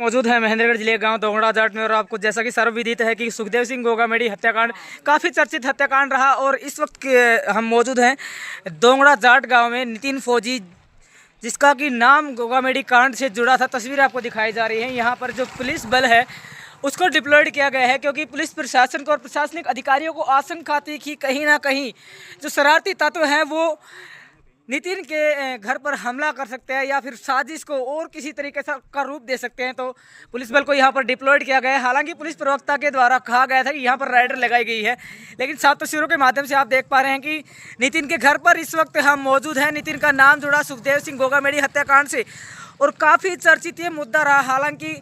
मौजूद है महेंद्रगढ़ जिले गांव दोंगड़ा जाट में। और आपको जैसा कि सर्वविदित है कि सुखदेव सिंह गोगामेडी हत्याकांड काफ़ी चर्चित हत्याकांड रहा। और इस वक्त हम मौजूद हैं दोंगड़ा जाट गांव में। नितिन फौजी, जिसका कि नाम गोगामेडी कांड से जुड़ा था, तस्वीर आपको दिखाई जा रही है। यहाँ पर जो पुलिस बल है उसको डिप्लॉयड किया गया है, क्योंकि पुलिस प्रशासन को और प्रशासनिक अधिकारियों को आशंका थी कि कहीं ना कहीं जो शरारती तत्व हैं वो नितिन के घर पर हमला कर सकते हैं या फिर साजिश को और किसी तरीके से का रूप दे सकते हैं। तो पुलिस बल को यहाँ पर डिप्लॉयड किया गया है। हालांकि पुलिस प्रवक्ता के द्वारा कहा गया था कि यहाँ पर राइडर लगाई गई है, लेकिन साफ तस्वीरों के माध्यम से आप देख पा रहे हैं कि नितिन के घर पर इस वक्त हम मौजूद हैं। नितिन का नाम जुड़ा सुखदेव सिंह गोगामेडी हत्याकांड से और काफ़ी चर्चित ये मुद्दा रहा। हालांकि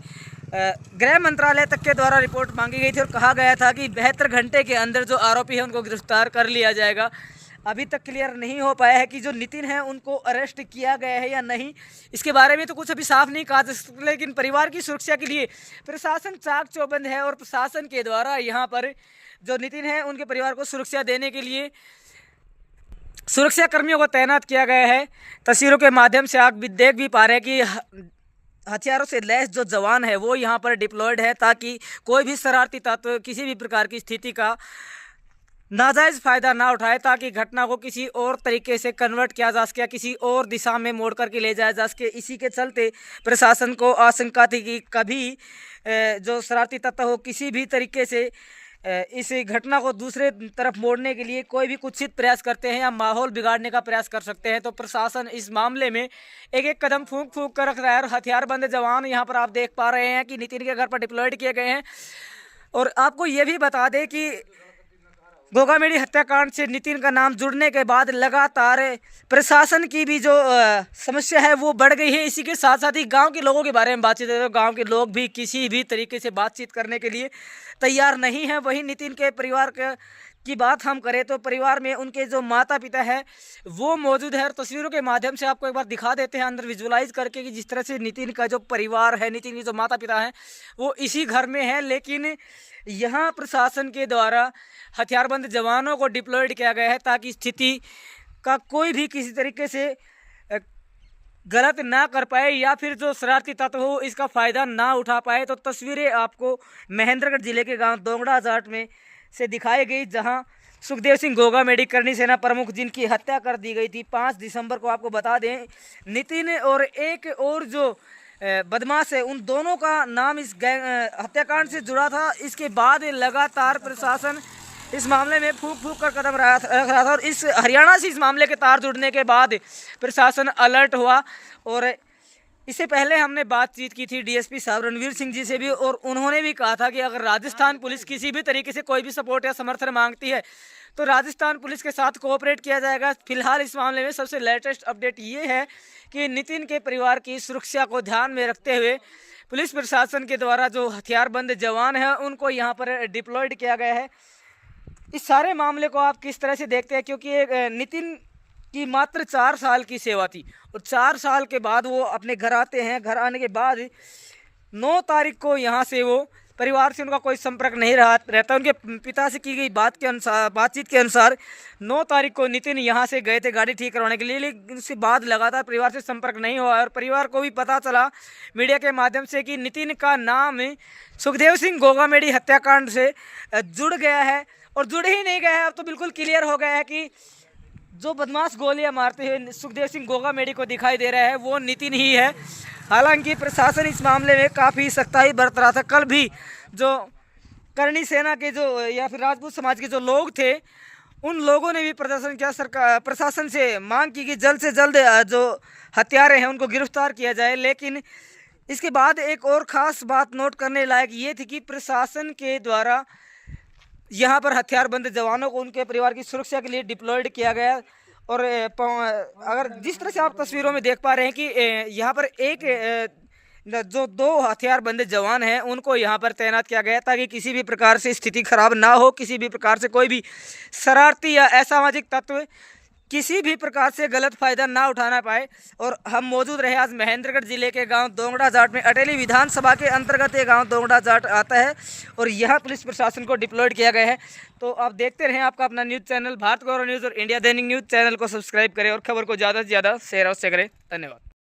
गृह मंत्रालय तक के द्वारा रिपोर्ट मांगी गई थी और कहा गया था कि 72 घंटे के अंदर जो आरोपी है उनको गिरफ्तार कर लिया जाएगा। अभी तक क्लियर नहीं हो पाया है कि जो नितिन है उनको अरेस्ट किया गया है या नहीं। इसके बारे में तो कुछ अभी साफ नहीं कहा जा सकता, लेकिन परिवार की सुरक्षा के लिए प्रशासन चाक चौबंद है और प्रशासन के द्वारा यहाँ पर जो नितिन है उनके परिवार को सुरक्षा देने के लिए सुरक्षा कर्मियों को तैनात किया गया है। तस्वीरों के माध्यम से आप भी देख भी पा रहे हैं कि हथियारों से लैस जो जवान है वो यहाँ पर डिप्लॉयड है, ताकि कोई भी शरारती तत्व किसी भी प्रकार की स्थिति का नाजायज़ फ़ायदा ना उठाए, ताकि घटना को किसी और तरीके से कन्वर्ट किया जा सके, किसी और दिशा में मोड़ करके ले जाया जा सके। इसी के चलते प्रशासन को आशंका थी कि कभी जो शरारती तत्व हो किसी भी तरीके से इस घटना को दूसरे तरफ मोड़ने के लिए कोई भी कुत्सित प्रयास करते हैं या माहौल बिगाड़ने का प्रयास कर सकते हैं। तो प्रशासन इस मामले में एक एक कदम फूंक फूंक कर रख रहा है। और हथियारबंद जवान यहाँ पर आप देख पा रहे हैं कि नितिन के घर पर डिप्लॉयड किए गए हैं। और आपको ये भी बता दें कि गोगामेडी हत्याकांड से नितिन का नाम जुड़ने के बाद लगातार प्रशासन की भी जो समस्या है वो बढ़ गई है। इसी के साथ साथ ही गांव के लोगों के बारे में बातचीत है तो गांव के लोग भी किसी भी तरीके से बातचीत करने के लिए तैयार नहीं है। वहीं नितिन के परिवार की बात हम करें तो परिवार में उनके जो माता पिता है वो मौजूद है। और तस्वीरों के माध्यम से आपको एक बार दिखा देते हैं अंदर विजुलाइज करके कि जिस तरह से नितिन का जो परिवार है, नितिन के जो माता पिता हैं वो इसी घर में है। लेकिन यहाँ प्रशासन के द्वारा हथियारबंद जवानों को डिप्लॉयड किया गया है, ताकि स्थिति का कोई भी किसी तरीके से गलत ना कर पाए या फिर जो शरारती तत्व हो इसका फ़ायदा ना उठा पाए। तो तस्वीरें आपको महेंद्रगढ़ जिले के गांव दोंगड़ा जाट में से दिखाई गई, जहां सुखदेव सिंह गोगामेडी करनी सेना प्रमुख जिनकी हत्या कर दी गई थी 5 दिसंबर को। आपको बता दें नितिन और एक और जो बदमाश है उन दोनों का नाम इस हत्याकांड से जुड़ा था। इसके बाद लगातार प्रशासन इस मामले में फूंक फूंक कर कदम रख रहा था। और इस हरियाणा से इस मामले के तार जुड़ने के बाद प्रशासन अलर्ट हुआ। और इससे पहले हमने बातचीत की थी डीएसपी साहब रणवीर सिंह जी से भी, और उन्होंने भी कहा था कि अगर राजस्थान पुलिस किसी भी तरीके से कोई भी सपोर्ट या समर्थन मांगती है तो राजस्थान पुलिस के साथ कोऑपरेट किया जाएगा। फिलहाल इस मामले में सबसे लेटेस्ट अपडेट ये है कि नितिन के परिवार की सुरक्षा को ध्यान में रखते हुए पुलिस प्रशासन के द्वारा जो हथियारबंद जवान हैं उनको यहाँ पर डिप्लॉयड किया गया है। इस सारे मामले को आप किस तरह से देखते हैं, क्योंकि एक नितिन की मात्र 4 साल की सेवा थी और 4 साल के बाद वो अपने घर आते हैं। घर आने के बाद 9 तारीख को यहाँ से वो परिवार से उनका कोई संपर्क नहीं रहता। उनके पिता से की गई बातचीत के अनुसार 9 तारीख को नितिन यहाँ से गए थे गाड़ी ठीक करवाने के लिए, लेकिन उसके बाद लगातार परिवार से संपर्क नहीं हुआ। और परिवार को भी पता चला मीडिया के माध्यम से कि नितिन का नाम सुखदेव सिंह गोगामेडी हत्याकांड से जुड़ गया है। और जुड़ ही नहीं गया है, अब तो बिल्कुल क्लियर हो गया है कि जो बदमाश गोलियां मारते हुए सुखदेव सिंह गोगामेडी को दिखाई दे रहा है वो नितिन ही है। हालांकि प्रशासन इस मामले में काफ़ी सख्ताई बरत रहा था। कल भी जो करनी सेना के जो या फिर राजपूत समाज के जो लोग थे उन लोगों ने भी प्रशासन से मांग की कि जल्द से जल्द जो हत्यारे हैं उनको गिरफ्तार किया जाए। लेकिन इसके बाद एक और ख़ास बात नोट करने लायक ये थी कि प्रशासन के द्वारा यहाँ पर हथियारबंद जवानों को उनके परिवार की सुरक्षा के लिए डिप्लॉयड किया गया। और अगर जिस तरह से आप तस्वीरों में देख पा रहे हैं कि यहाँ पर एक जो 2 हथियारबंद जवान हैं उनको यहाँ पर तैनात किया गया, ताकि किसी भी प्रकार से स्थिति खराब ना हो, किसी भी प्रकार से कोई भी शरारती या असामाजिक तत्व किसी भी प्रकार से गलत फ़ायदा ना उठाना पाए। और हम मौजूद रहे आज महेंद्रगढ़ जिले के गांव दोंगड़ा जाट में। अटेली विधानसभा के अंतर्गत ये गांव दोंगड़ा जाट आता है और यहाँ पुलिस प्रशासन को डिप्लॉयड किया गया है। तो आप देखते रहें आपका अपना न्यूज़ चैनल भारत गौरव न्यूज़ और इंडिया दैनिक न्यूज़ चैनल को सब्सक्राइब करें और खबर को ज़्यादा से ज़्यादा शेयर अवश्य करें। धन्यवाद।